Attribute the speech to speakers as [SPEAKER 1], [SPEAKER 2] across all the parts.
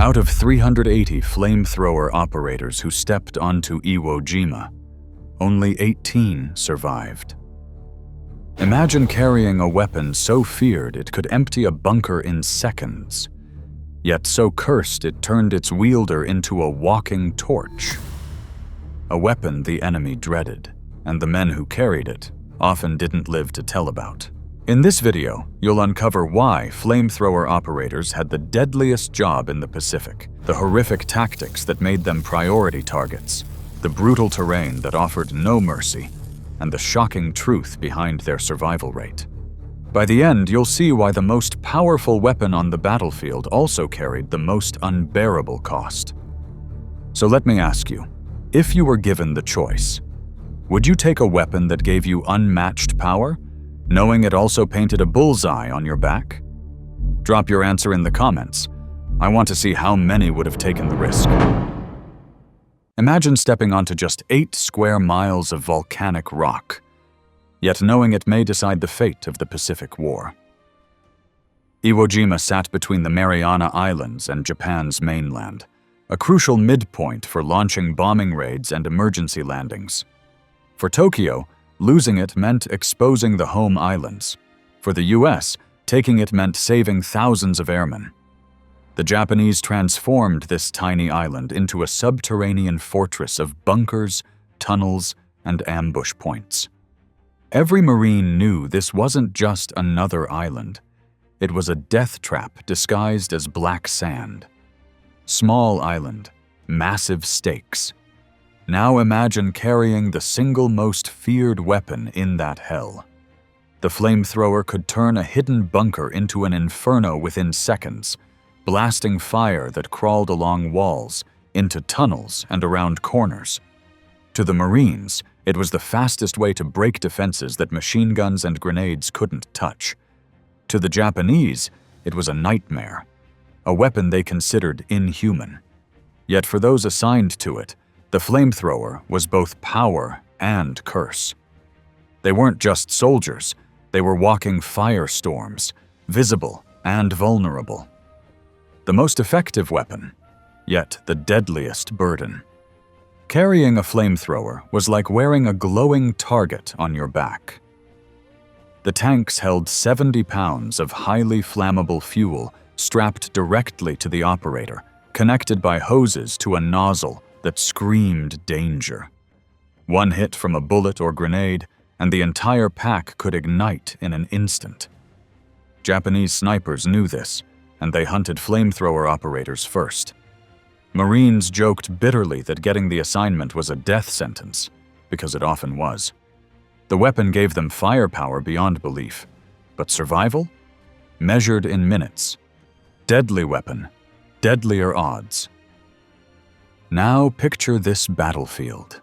[SPEAKER 1] Out of 380 flamethrower operators who stepped onto Iwo Jima, only 18 survived. Imagine carrying a weapon so feared it could empty a bunker in seconds, yet so cursed it turned its wielder into a walking torch. A weapon the enemy dreaded, and the men who carried it often didn't live to tell about. In this video, you'll uncover why flamethrower operators had the deadliest job in the Pacific, the horrific tactics that made them priority targets, the brutal terrain that offered no mercy, and the shocking truth behind their survival rate. By the end, you'll see why the most powerful weapon on the battlefield also carried the most unbearable cost. So let me ask you, if you were given the choice, would you take a weapon that gave you unmatched power, knowing it also painted a bullseye on your back? Drop your answer in the comments. I want to see how many would have taken the risk. Imagine stepping onto just 8 square miles of volcanic rock, yet knowing it may decide the fate of the Pacific War. Iwo Jima sat between the Mariana Islands and Japan's mainland, a crucial midpoint for launching bombing raids and emergency landings. For Tokyo, losing it meant exposing the home islands. For the US, taking it meant saving thousands of airmen. The Japanese transformed this tiny island into a subterranean fortress of bunkers, tunnels, and ambush points. Every Marine knew this wasn't just another island. It was a death trap disguised as black sand. Small island, massive stakes. Now imagine carrying the single most feared weapon in that hell. The flamethrower could turn a hidden bunker into an inferno within seconds, blasting fire that crawled along walls, into tunnels, and around corners. To the Marines, it was the fastest way to break defenses that machine guns and grenades couldn't touch. To the Japanese, it was a nightmare, a weapon they considered inhuman. Yet for those assigned to it, the flamethrower was both power and curse. They weren't just soldiers, they were walking firestorms, visible and vulnerable. The most effective weapon, yet the deadliest burden. Carrying a flamethrower was like wearing a glowing target on your back. The tanks held 70 pounds of highly flammable fuel strapped directly to the operator, connected by hoses to a nozzle that screamed danger. One hit from a bullet or grenade, and the entire pack could ignite in an instant. Japanese snipers knew this, and they hunted flamethrower operators first. Marines joked bitterly that getting the assignment was a death sentence, because it often was. The weapon gave them firepower beyond belief, but survival? Measured in minutes. Deadly weapon, deadlier odds. Now picture this battlefield.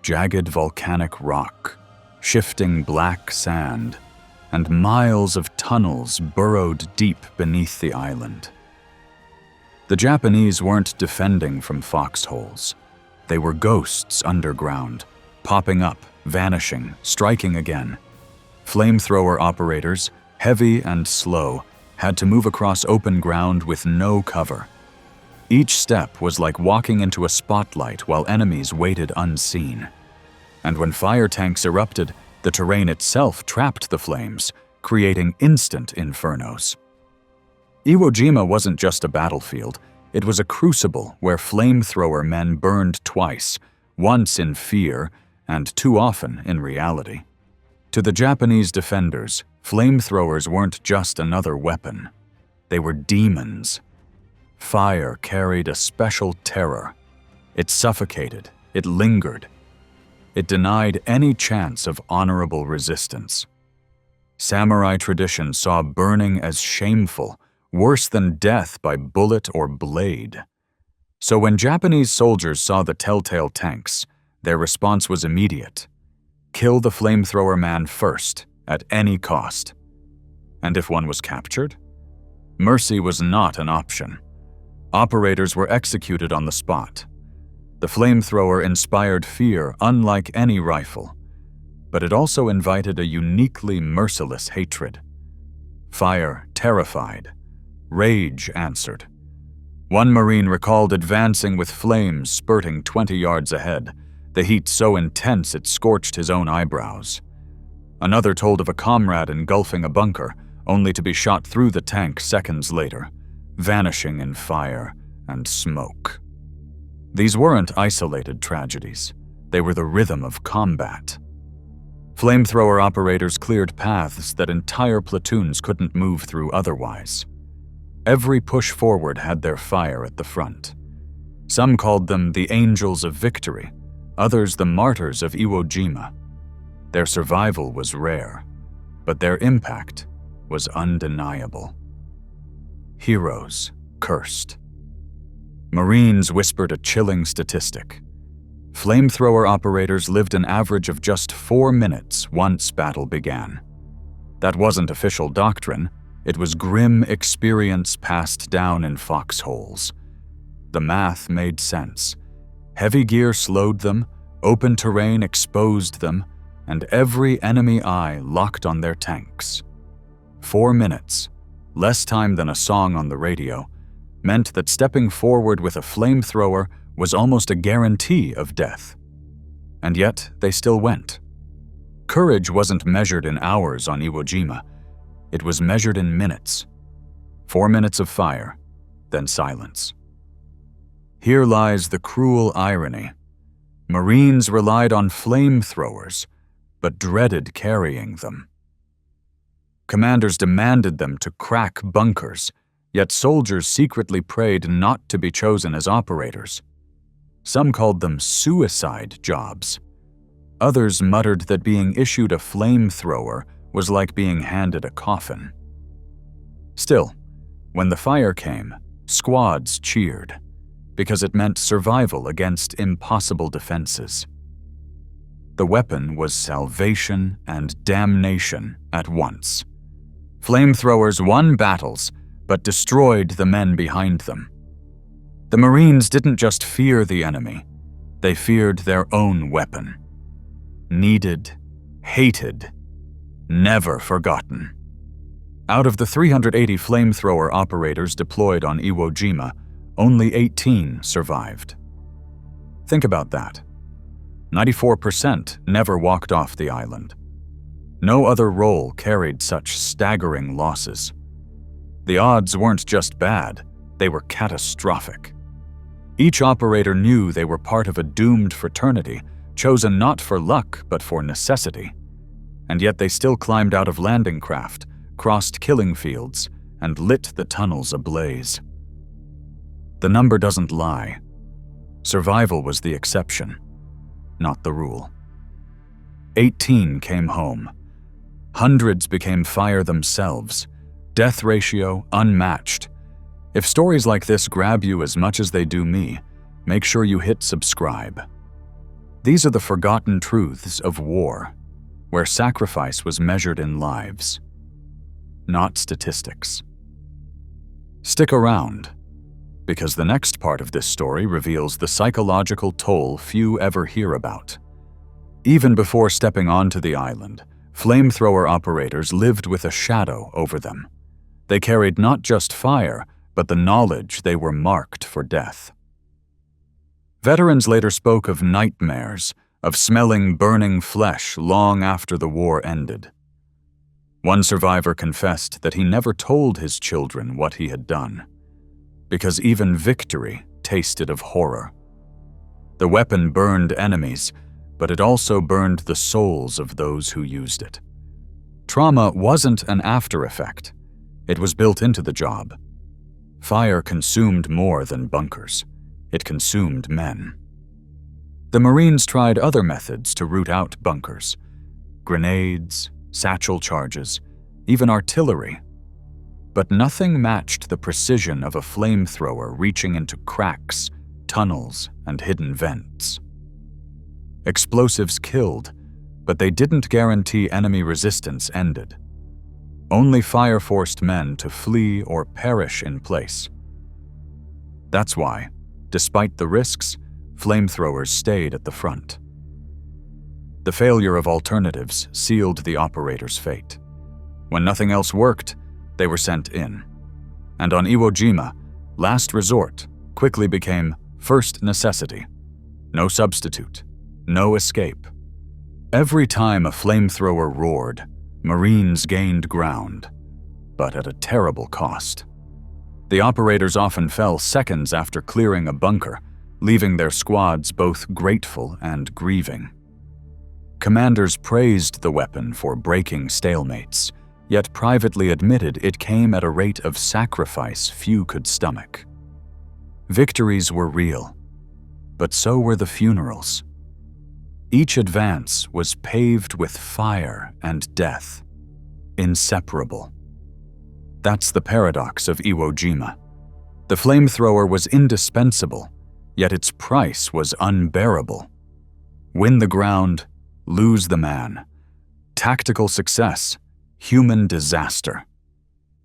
[SPEAKER 1] Jagged volcanic rock, shifting black sand, and miles of tunnels burrowed deep beneath the island. The Japanese weren't defending from foxholes. They were ghosts underground, popping up, vanishing, striking again. Flamethrower operators, heavy and slow, had to move across open ground with no cover. Each step was like walking into a spotlight while enemies waited unseen. And when fire tanks erupted, the terrain itself trapped the flames, creating instant infernos. Iwo Jima wasn't just a battlefield, it was a crucible where flamethrower men burned twice, once in fear and too often in reality. To the Japanese defenders, flamethrowers weren't just another weapon. They were demons. Fire carried a special terror. It suffocated, it lingered. It denied any chance of honorable resistance. Samurai tradition saw burning as shameful, worse than death by bullet or blade. So when Japanese soldiers saw the telltale tanks, their response was immediate. Kill the flamethrower man first, at any cost. And if one was captured? Mercy was not an option. Operators were executed on the spot. The flamethrower inspired fear unlike any rifle, but it also invited a uniquely merciless hatred. Fire terrified. Rage answered. One Marine recalled advancing with flames spurting 20 yards ahead, the heat so intense it scorched his own eyebrows. Another told of a comrade engulfing a bunker, only to be shot through the tank seconds later, vanishing in fire and smoke. These weren't isolated tragedies. They were the rhythm of combat. Flamethrower operators cleared paths that entire platoons couldn't move through otherwise. Every push forward had their fire at the front. Some called them the Angels of Victory, others the Martyrs of Iwo Jima. Their survival was rare, but their impact was undeniable. Heroes cursed. Marines whispered a chilling statistic. Flamethrower operators lived an average of just 4 minutes once battle began. That wasn't official doctrine. It was grim experience passed down in foxholes. The math made sense. Heavy gear slowed them, open terrain exposed them, and every enemy eye locked on their tanks. 4 minutes, less time than a song on the radio, meant that stepping forward with a flamethrower was almost a guarantee of death. And yet, they still went. Courage wasn't measured in hours on Iwo Jima. It was measured in minutes. 4 minutes of fire, then silence. Here lies the cruel irony. Marines relied on flamethrowers, but dreaded carrying them. Commanders demanded them to crack bunkers, yet soldiers secretly prayed not to be chosen as operators. Some called them suicide jobs. Others muttered that being issued a flamethrower was like being handed a coffin. Still, when the fire came, squads cheered, because it meant survival against impossible defenses. The weapon was salvation and damnation at once. Flamethrowers won battles, but destroyed the men behind them. The Marines didn't just fear the enemy, they feared their own weapon. Needed, hated, never forgotten. Out of the 380 flamethrower operators deployed on Iwo Jima, only 18 survived. Think about that. 94% never walked off the island. No other role carried such staggering losses. The odds weren't just bad, they were catastrophic. Each operator knew they were part of a doomed fraternity, chosen not for luck but for necessity. And yet they still climbed out of landing craft, crossed killing fields, and lit the tunnels ablaze. The number doesn't lie. Survival was the exception, not the rule. 18 came home. Hundreds became fire themselves. Death ratio unmatched. If stories like this grab you as much as they do me, make sure you hit subscribe. These are the forgotten truths of war, where sacrifice was measured in lives, not statistics. Stick around, because the next part of this story reveals the psychological toll few ever hear about. Even before stepping onto the island, flamethrower operators lived with a shadow over them. They carried not just fire, but the knowledge they were marked for death. Veterans later spoke of nightmares, of smelling burning flesh long after the war ended. One survivor confessed that he never told his children what he had done, because even victory tasted of horror. The weapon burned enemies, but it also burned the souls of those who used it. Trauma wasn't an after effect. It was built into the job. Fire consumed more than bunkers. It consumed men. The Marines tried other methods to root out bunkers. Grenades, satchel charges, even artillery. But nothing matched the precision of a flamethrower reaching into cracks, tunnels, and hidden vents. Explosives killed, but they didn't guarantee enemy resistance ended. Only fire forced men to flee or perish in place. That's why, despite the risks, flamethrowers stayed at the front. The failure of alternatives sealed the operator's fate. When nothing else worked, they were sent in. And on Iwo Jima, Last resort quickly became first necessity. No substitute, no escape. Every time a flamethrower roared, Marines gained ground, but at a terrible cost. The operators often fell seconds after clearing a bunker, leaving their squads both grateful and grieving. Commanders praised the weapon for breaking stalemates, yet privately admitted it came at a rate of sacrifice few could stomach. Victories were real, but so were the funerals. Each advance was paved with fire and death, inseparable. That's the paradox of Iwo Jima. The flamethrower was indispensable, yet its price was unbearable. Win the ground, lose the man. Tactical success, human disaster.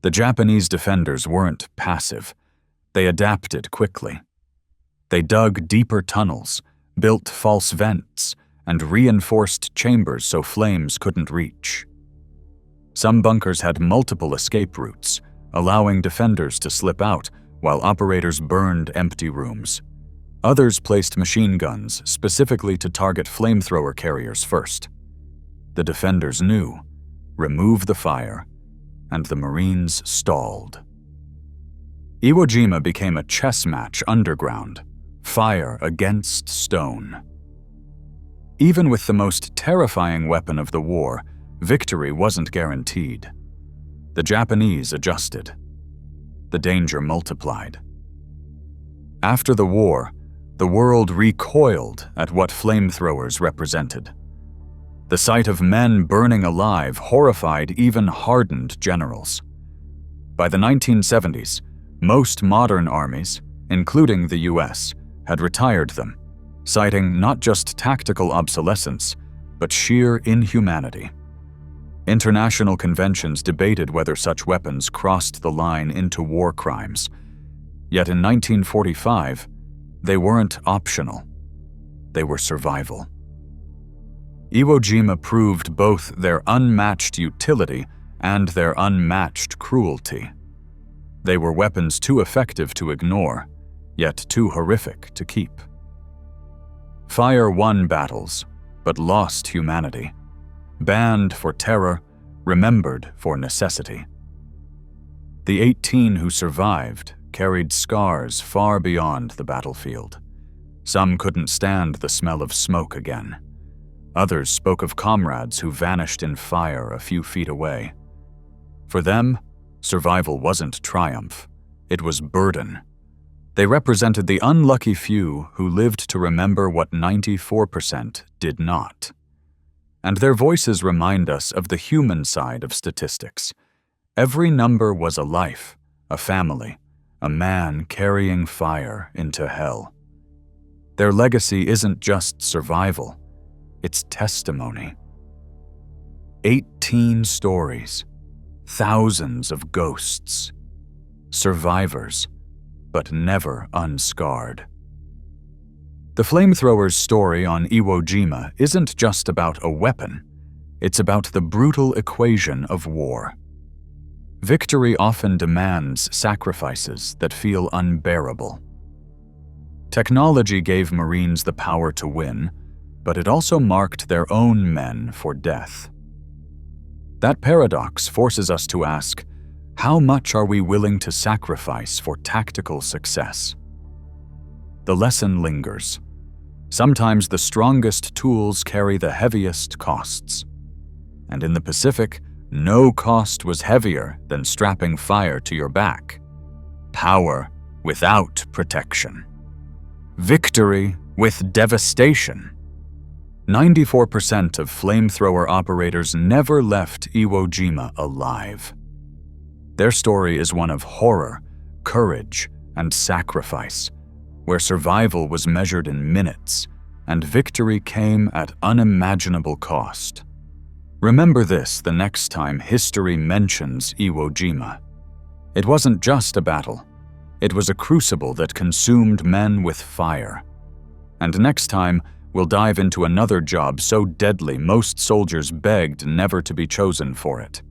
[SPEAKER 1] The Japanese defenders weren't passive. They adapted quickly. They dug deeper tunnels, built false vents, and reinforced chambers so flames couldn't reach. Some bunkers had multiple escape routes, allowing defenders to slip out while operators burned empty rooms. Others placed machine guns specifically to target flamethrower carriers first. The defenders knew, remove the fire, and the Marines stalled. Iwo Jima became a chess match underground, fire against stone. Even with the most terrifying weapon of the war, victory wasn't guaranteed. The Japanese adjusted. The danger multiplied. After the war, the world recoiled at what flamethrowers represented. The sight of men burning alive horrified even hardened generals. By the 1970s, most modern armies, including the US, had retired them, citing not just tactical obsolescence, but sheer inhumanity. International conventions debated whether such weapons crossed the line into war crimes. Yet in 1945, they weren't optional. They were survival. Iwo Jima proved both their unmatched utility and their unmatched cruelty. They were weapons too effective to ignore, yet too horrific to keep. Fire won battles, but lost humanity. Banned for terror, remembered for necessity. The 18 who survived carried scars far beyond the battlefield. Some couldn't stand the smell of smoke again. Others spoke of comrades who vanished in fire a few feet away. For them, survival wasn't triumph, it was burden. They represented the unlucky few who lived to remember what 94% did not. And their voices remind us of the human side of statistics. Every number was a life, a family, a man carrying fire into hell. Their legacy isn't just survival, it's testimony. 18 stories, thousands of ghosts, survivors, but never unscarred. The flamethrower's story on Iwo Jima isn't just about a weapon, it's about the brutal equation of war. Victory often demands sacrifices that feel unbearable. Technology gave Marines the power to win, but it also marked their own men for death. That paradox forces us to ask, how much are we willing to sacrifice for tactical success? The lesson lingers. Sometimes the strongest tools carry the heaviest costs. And in the Pacific, no cost was heavier than strapping fire to your back. Power without protection. Victory with devastation. 94% of flamethrower operators never left Iwo Jima alive. Their story is one of horror, courage, and sacrifice, where survival was measured in minutes, and victory came at unimaginable cost. Remember this the next time history mentions Iwo Jima. It wasn't just a battle. It was a crucible that consumed men with fire. And next time, we'll dive into another job so deadly most soldiers begged never to be chosen for it.